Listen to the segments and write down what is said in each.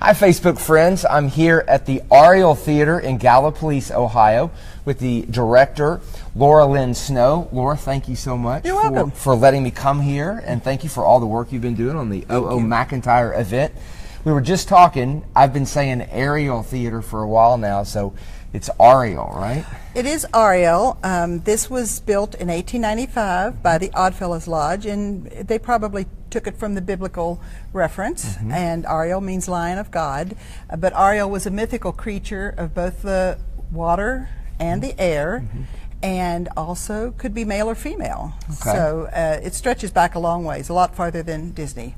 Hi, Facebook friends. I'm here at the Ariel Theater in Gallipolis, Ohio, with the director, Laura Lynn Snow. Laura, thank you so much for letting me come here, and thank you for all the work you've been doing on the McIntyre event. We were just talking. I've been saying Ariel Theater for a while now, so it's Ariel, right? It is Ariel. This was built in 1895 by the Oddfellows Lodge, and they probably took it from the biblical reference, and Ariel means Lion of God. But Ariel was a mythical creature of both the water and the air, and also could be male or female. Okay. So it stretches back a long ways, a lot farther than Disney.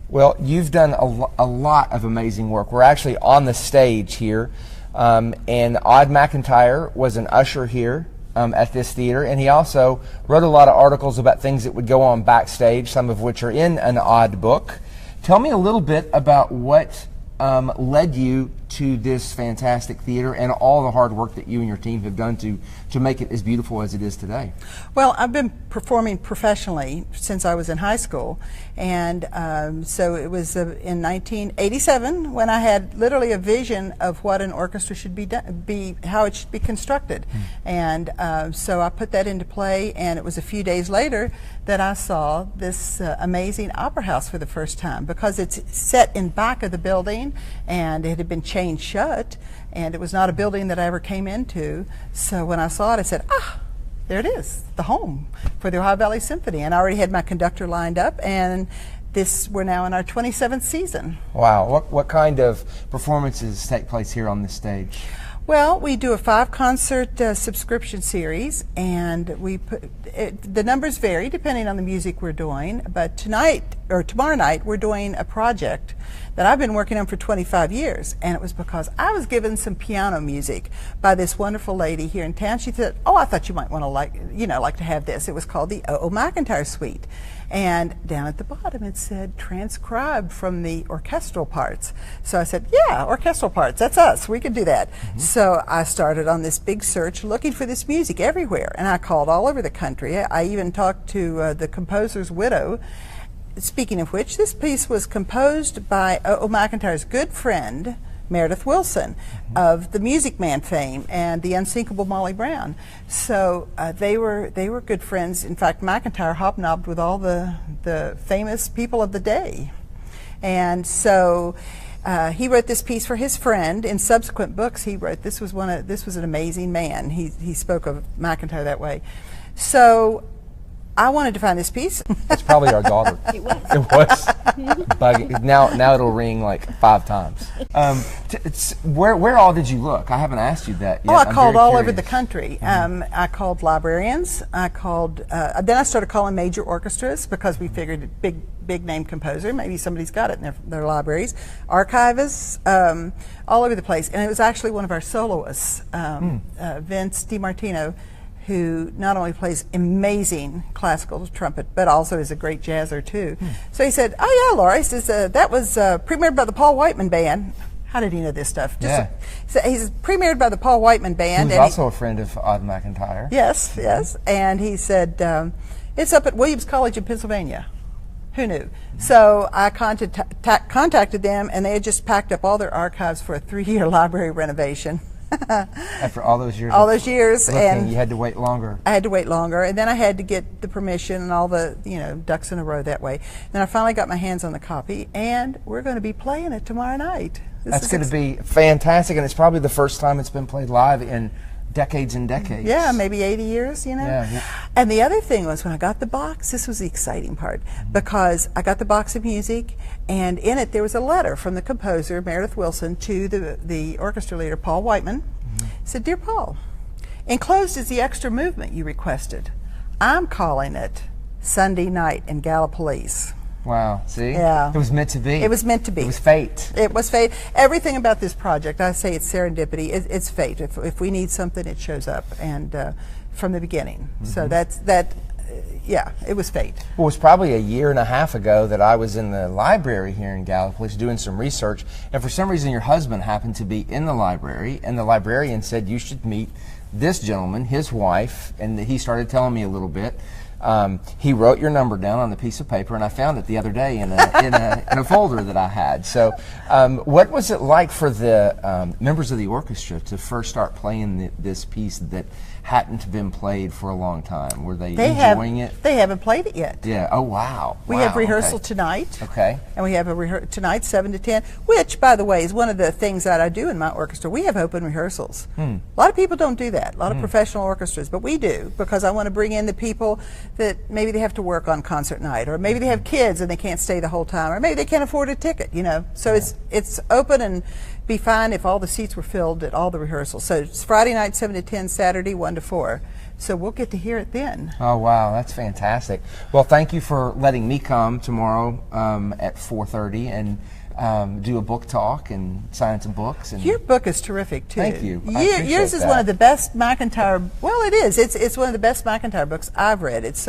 Well, you've done a lot of amazing work. We're actually on the stage here, and Odd McIntyre was an usher here at this theater, and he also wrote a lot of articles about things that would go on backstage, some of which are in an Odd book. Tell me a little bit about what led you to this fantastic theater and all the hard work that you and your team have done to make it as beautiful as it is today. Well, I've been performing professionally since I was in high school, and so it was in 1987 when I had literally a vision of what an orchestra should be how it should be constructed, and so I put that into play, and it was a few days later that I saw this amazing opera house for the first time, because it's set in back of the building, and it had been chained shut, and it was not a building that I ever came into. So when I saw it, I said, there it is, the home for the Ohio Valley Symphony. And I already had my conductor lined up, and we're now in our 27th season. Wow. What kind of performances take place here on this stage? Well, we do a 5-concert subscription series, and the numbers vary depending on the music we're doing. But tomorrow night, we're doing a project that I've been working on for 25 years, and it was because I was given some piano music by this wonderful lady here in town. She said, "Oh, I thought you might want to like to have this." It was called the McIntyre Suite. And down at the bottom it said transcribed from the orchestral parts. So I said, yeah, orchestral parts, that's us, we can do that. So I started on this big search looking for this music everywhere, and I called all over the country. I even talked to the composer's widow. Speaking of which, this piece was composed by McIntyre's good friend, Meredith Willson, of the Music Man fame and the unsinkable Molly Brown. So they were good friends. In fact, McIntyre hobnobbed with all the famous people of the day. And so he wrote this piece for his friend. In subsequent books he wrote, this was an amazing man. He spoke of McIntyre that way. So I wanted to find this piece. It's probably our daughter. It was. It was. Now it'll ring like 5 times. Where all did you look? I haven't asked you that yet. Oh, I called all over the country. I called librarians. I called. Then I started calling major orchestras, because we figured big name composer, maybe somebody's got it in their libraries. Archivists, all over the place. And it was actually one of our soloists, Vince DiMartino, who not only plays amazing classical trumpet, but also is a great jazzer too. So he said, "Oh yeah, Laura," he says, "that was premiered by the Paul Whiteman Band." How did he know this stuff? So he's premiered by the Paul Whiteman Band. Who's also a friend of Odd McIntyre. Yes, yes. And he said, it's up at Williams College in Pennsylvania. Who knew? So I contacted them, and they had just packed up all their archives for a 3-year library renovation. After all those years? All those years. And you had to wait longer. I had to wait longer, and then I had to get the permission and all the ducks in a row that way. Then I finally got my hands on the copy, and we're going to be playing it tomorrow night. That's going to be fantastic, and it's probably the first time it's been played live in decades and decades. Yeah, maybe 80 years, Yeah. And the other thing was, when I got the box, this was the exciting part, because I got the box of music, and in it there was a letter from the composer, Meredith Willson, to the orchestra leader, Paul Whiteman. It said, "Dear Paul, enclosed is the extra movement you requested. I'm calling it Sunday Night in Gallipolis." Wow, see? Yeah. It was meant to be. It was meant to be. It was fate. It was fate. Everything about this project, I say it's serendipity. It's fate. If we need something, it shows up, and from the beginning. So yeah, it was fate. Well, it was probably a year and a half ago that I was in the library here in Gallipolis doing some research, and for some reason your husband happened to be in the library, and the librarian said you should meet this gentleman, his wife, and he started telling me a little bit. he wrote your number down on a piece of paper, and I found it the other day in a folder that I had. So, what was it like for the members of the orchestra to first start playing this piece that hadn't been played for a long time? Were they enjoying it? They haven't played it yet. Yeah. Oh, wow. We have rehearsal tonight. Okay. And we have tonight 7 to 10, which, by the way, is one of the things that I do in my orchestra. We have open rehearsals. A lot of people don't do that. A lot of professional orchestras, but we do, because I want to bring in the people that maybe they have to work on concert night, or maybe they have kids and they can't stay the whole time, or maybe they can't afford a ticket. So it's open, and be fine if all the seats were filled at all the rehearsals. So it's Friday night 7 to 10, Saturday 1 to 4. So we'll get to hear it then. Oh, wow, that's fantastic. Well, thank you for letting me come tomorrow at 4:30 and do a book talk and sign some books. And your book is terrific too. Thank you. Yours is one of the best McIntyre. Well, it is. It's one of the best McIntyre books I've read. It's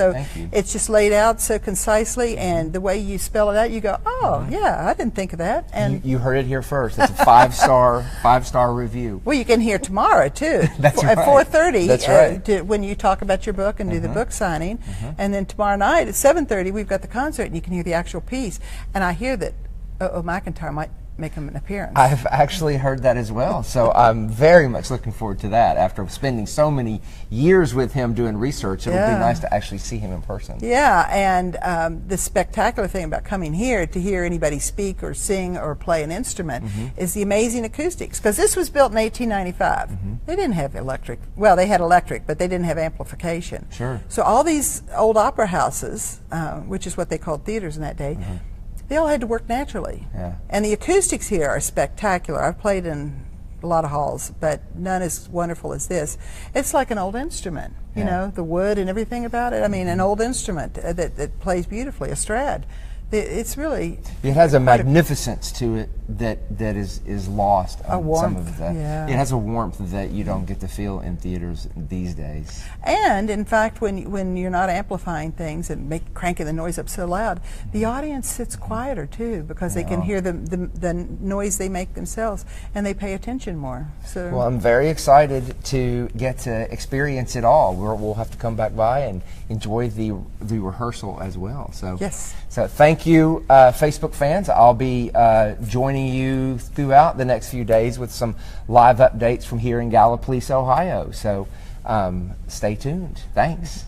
just laid out so concisely, and the way you spell it out, you go, oh yeah, I didn't think of that. And you heard it here first. It's a 5-star review. Well, you can hear tomorrow too. That's at right. 4:30. That's right. When you talk about your book and do the book signing, and then tomorrow night at 7:30 we've got the concert, and you can hear the actual piece. And I hear that McIntyre might make him an appearance. I've actually heard that as well, so I'm very much looking forward to that. After spending so many years with him doing research, it'll be nice to actually see him in person. Yeah, and the spectacular thing about coming here to hear anybody speak or sing or play an instrument is the amazing acoustics, because this was built in 1895. They didn't have electric. Well, they had electric, but they didn't have amplification. Sure. So all these old opera houses, which is what they called theaters in that day, they all had to work naturally. Yeah. And the acoustics here are spectacular. I've played in a lot of halls, but none as wonderful as this. It's like an old instrument, you know, the wood and everything about it. I mean, an old instrument that plays beautifully, a Strad. It's really... It has a magnificence to it that is lost on some of the... Yeah. It has a warmth that you don't get to feel in theaters these days. And, in fact, when you're not amplifying things and cranking the noise up so loud, the audience sits quieter, too, because they can hear the noise they make themselves, and they pay attention more. So. Well, I'm very excited to get to experience it all. We'll have to come back by and enjoy the rehearsal as well. So, yes. So thank you, Facebook fans. I'll be joining you throughout the next few days with some live updates from here in Gallipolis, Ohio. So stay tuned. Thanks.